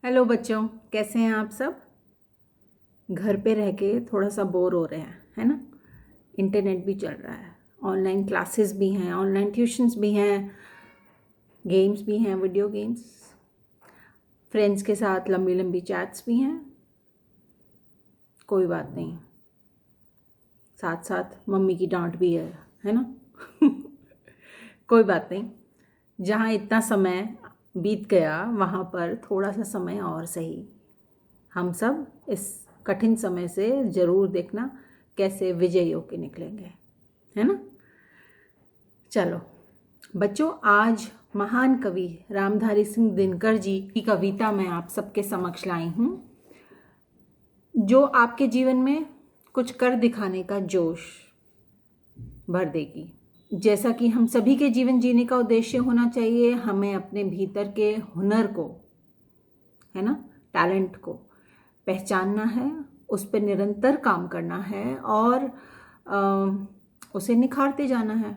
Hello बच्चों, कैसे हैं आप सब। घर पे रह के थोड़ा सा बोर हो रहे हैं, है ना। इंटरनेट भी चल रहा है, ऑनलाइन क्लासेस भी हैं, ऑनलाइन ट्यूशन्स भी हैं, गेम्स भी हैं, वीडियो गेम्स, फ्रेंड्स के साथ लंबी लंबी चैट्स भी हैं। कोई बात नहीं, साथ साथ मम्मी की डांट भी है ना। कोई बात नहीं, जहाँ इतना समय बीत गया वहाँ पर थोड़ा सा समय और सही। हम सब इस कठिन समय से ज़रूर देखना कैसे विजयी होके निकलेंगे, है ना। चलो बच्चों, आज महान कवि रामधारी सिंह दिनकर जी की कविता मैं आप सबके समक्ष लाई हूँ, जो आपके जीवन में कुछ कर दिखाने का जोश भर देगी। जैसा कि हम सभी के जीवन जीने का उद्देश्य होना चाहिए, हमें अपने भीतर के हुनर को, है ना, टैलेंट को पहचानना है, उस पर निरंतर काम करना है और उसे निखारते जाना है।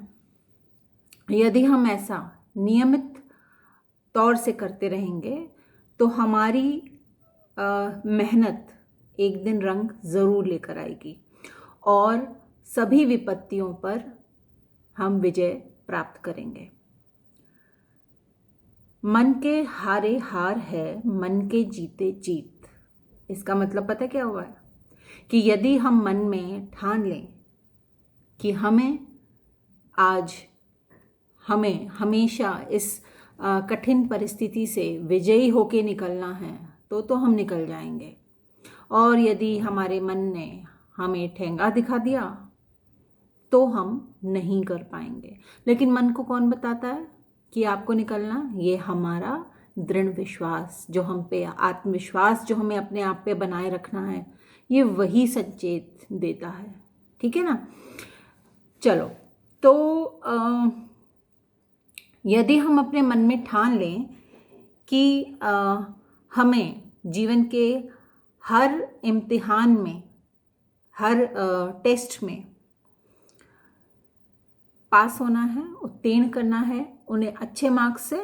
यदि हम ऐसा नियमित तौर से करते रहेंगे तो हमारी मेहनत एक दिन रंग ज़रूर लेकर आएगी और सभी विपत्तियों पर हम विजय प्राप्त करेंगे। मन के हारे हार है, मन के जीते जीत। इसका मतलब पता क्या हुआ है कि यदि हम मन में ठान लें कि हमें हमेशा इस कठिन परिस्थिति से विजयी होके निकलना है तो हम निकल जाएंगे। और यदि हमारे मन ने हमें ठेंगा दिखा दिया तो हम नहीं कर पाएंगे। लेकिन मन को कौन बताता है कि आपको निकलना? ये हमारा दृढ़ विश्वास, जो हम पे आत्मविश्वास जो हमें अपने आप पे बनाए रखना है, ये वही संचेत देता है। ठीक है ना। चलो तो यदि हम अपने मन में ठान लें कि हमें जीवन के हर इम्तिहान में, हर टेस्ट में पास होना है, उत्तीर्ण करना है उन्हें अच्छे मार्क्स से,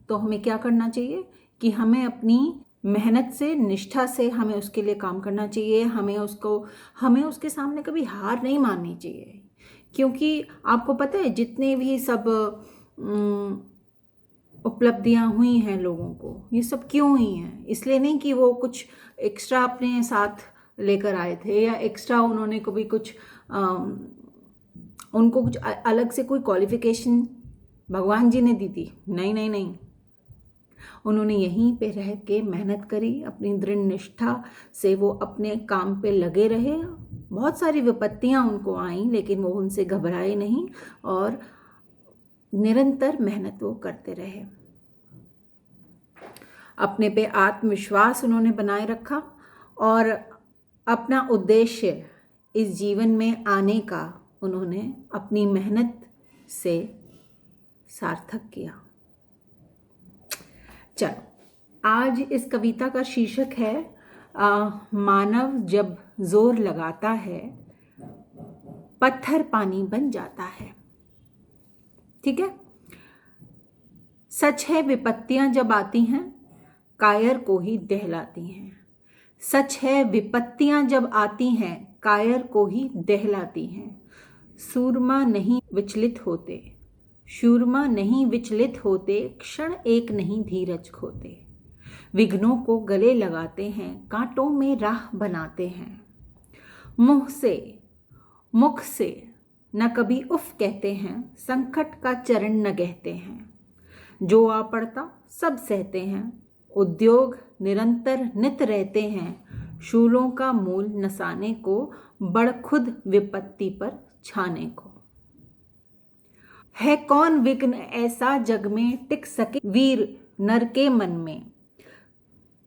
तो हमें क्या करना चाहिए कि हमें अपनी मेहनत से, निष्ठा से हमें उसके लिए काम करना चाहिए। हमें उसके सामने कभी हार नहीं माननी चाहिए। क्योंकि आपको पता है, जितने भी सब उपलब्धियां हुई हैं लोगों को, ये सब क्यों हुई हैं? इसलिए नहीं कि वो कुछ एक्स्ट्रा अपने साथ लेकर आए थे या एक्स्ट्रा उन्होंने कभी कुछ उनको कुछ अलग से कोई क्वालिफिकेशन भगवान जी ने दी थी। नहीं नहीं नहीं, उन्होंने यहीं पे रह के मेहनत करी, अपनी दृढ़ निष्ठा से वो अपने काम पे लगे रहे। बहुत सारी विपत्तियां उनको आईं लेकिन वो उनसे घबराए नहीं और निरंतर मेहनत वो करते रहे। अपने पे आत्मविश्वास उन्होंने बनाए रखा और अपना उद्देश्य इस जीवन में आने का उन्होंने अपनी मेहनत से सार्थक किया। चलो, आज इस कविता का शीर्षक है मानव जब जोर लगाता है पत्थर पानी बन जाता है। ठीक है। सच है, विपत्तियां जब आती हैं कायर को ही दहलाती हैं। सच है, विपत्तियां जब आती हैं कायर को ही दहलाती हैं। सूरमा नहीं विचलित होते, शूरमा नहीं विचलित होते, क्षण एक नहीं धीरज खोते। विघ्नों को गले लगाते हैं, कांटों में राह बनाते हैं। मुख से न कभी उफ कहते हैं, संकट का चरण न गहते हैं। जो आ पड़ता सब सहते हैं, उद्योग निरंतर नित रहते हैं। शूलों का मूल नसाने को, बड़ खुद विपत्ति पर छाने को। है कौन विघ्न ऐसा जग में टिक सके वीर नर के मन में।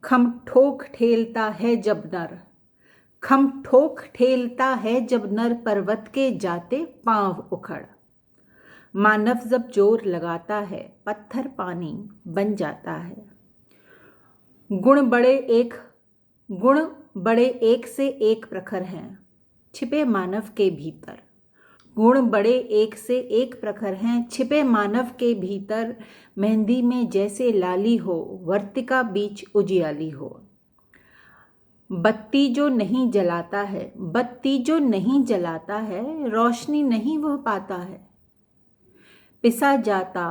खम ठोक ठेलता है जब नर, खम ठोक ठेलता है जब नर, पर्वत के जाते पांव उखड़। मानव जब जोर लगाता है पत्थर पानी बन जाता है। गुण बड़े एक से एक प्रखर हैं छिपे मानव के भीतर। गुण बड़े एक से एक प्रखर हैं, छिपे मानव के भीतर, मेहंदी में जैसे लाली हो, वर्तिका बीच उजियाली हो। बत्ती जो नहीं जलाता है, बत्ती जो नहीं जलाता है, रोशनी नहीं वह पाता है। पिसा जाता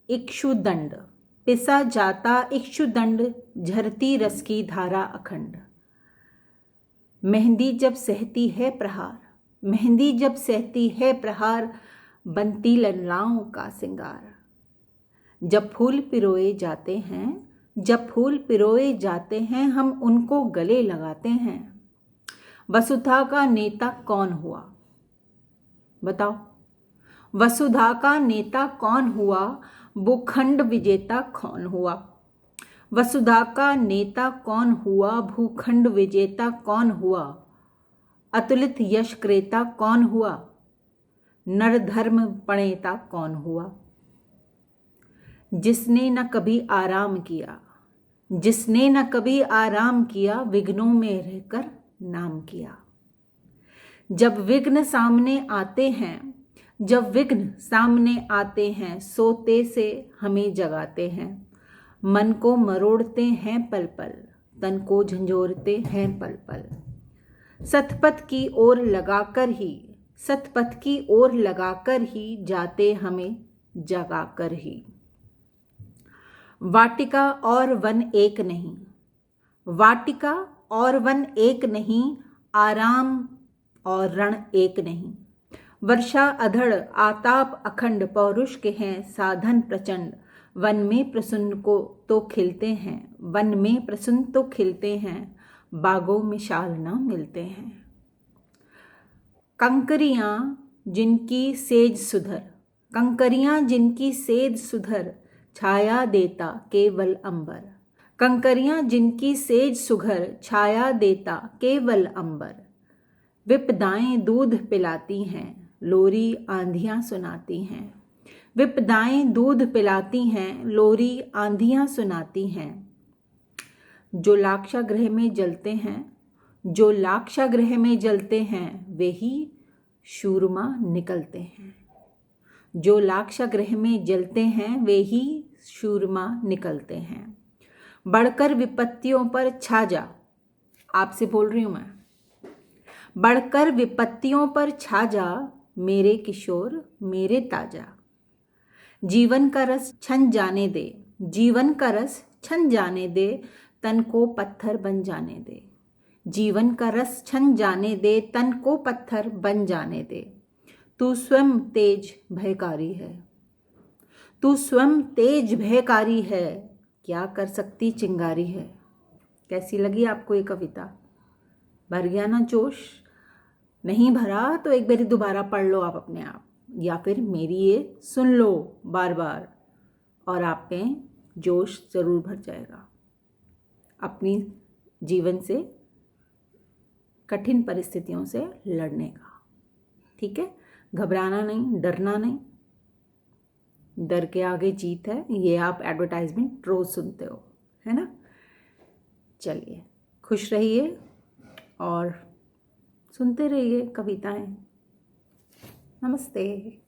इक्षुदंड, पिसा जाता इक्षुदंड, झरती रस की धारा अखंड। मेहंदी जब सहती है प्रहार, मेहंदी जब सहती है प्रहार, बनती ललाओं का सिंगार। जब फूल पिरोए जाते हैं, जब फूल पिरोए जाते हैं, हम उनको गले लगाते हैं। वसुधा का नेता कौन हुआ, बताओ? वसुधा का नेता कौन हुआ, भूखंड विजेता कौन हुआ? वसुधा का नेता कौन हुआ, भूखंड विजेता कौन हुआ? अतुलित यश क्रेता कौन हुआ, नर धर्म प्रणेता कौन हुआ? जिसने न कभी आराम किया, जिसने न कभी आराम किया, विघ्नों में रहकर नाम किया। जब विघ्न सामने आते हैं, जब विघ्न सामने आते हैं, सोते से हमें जगाते हैं। मन को मरोड़ते हैं पल पल, तन को झंझोरते हैं पल पल। सतपथ की ओर लगाकर ही, सतपथ की ओर लगाकर ही, जाते हमें जगाकर ही। वाटिका और वन एक नहीं, वाटिका और वन एक नहीं, आराम और रण एक नहीं। वर्षा अधड़ आताप अखंड, पौरुष के हैं साधन प्रचंड। वन में प्रसन्न को तो खिलते हैं, वन में प्रसन्न तो खिलते हैं, बागों में शाल न मिलते हैं। कंकरियां जिनकी सेज सुधर, कंकरियां जिनकी सेज सुधर, छाया देता केवल अंबर। कंकरियां जिनकी सेज सुघर, छाया देता केवल अंबर। विपदाएं दूध पिलाती हैं, लोरी आंधियां सुनाती हैं। विपदाएं दूध पिलाती हैं, लोरी आंधियां सुनाती हैं। जो लाक्षागृह में जलते हैं, जो लाक्षागृह में जलते हैं, वे ही शूरमा निकलते हैं। जो लाक्षागृह में जलते हैं, वे ही शूरमा निकलते हैं। बढ़कर विपत्तियों पर छा जा, आपसे बोल रही हूं मैं। बढ़कर विपत्तियों पर छा जा, मेरे किशोर मेरे ताजा। जीवन का रस छन जाने दे, जीवन का रस छन जाने दे, तन को पत्थर बन जाने दे। जीवन का रस छन जाने दे, तन को पत्थर बन जाने दे। तू स्वयं तेज भयकारी है, तू स्वयं तेज भयकारी है, क्या कर सकती चिंगारी है। कैसी लगी आपको ये कविता? भर गया ना जोश? नहीं भरा तो एक बारी दोबारा पढ़ लो आप अपने आप, या फिर मेरी ये सुन लो बार बार, और आप में जोश ज़रूर भर जाएगा अपनी जीवन से कठिन परिस्थितियों से लड़ने का। ठीक है, घबराना नहीं, डरना नहीं, डर के आगे जीत है, ये आप एडवर्टाइजमेंट रोज़ सुनते हो, है ना। चलिए, खुश रहिए और सुनते रहिए कविताएं। नमस्ते।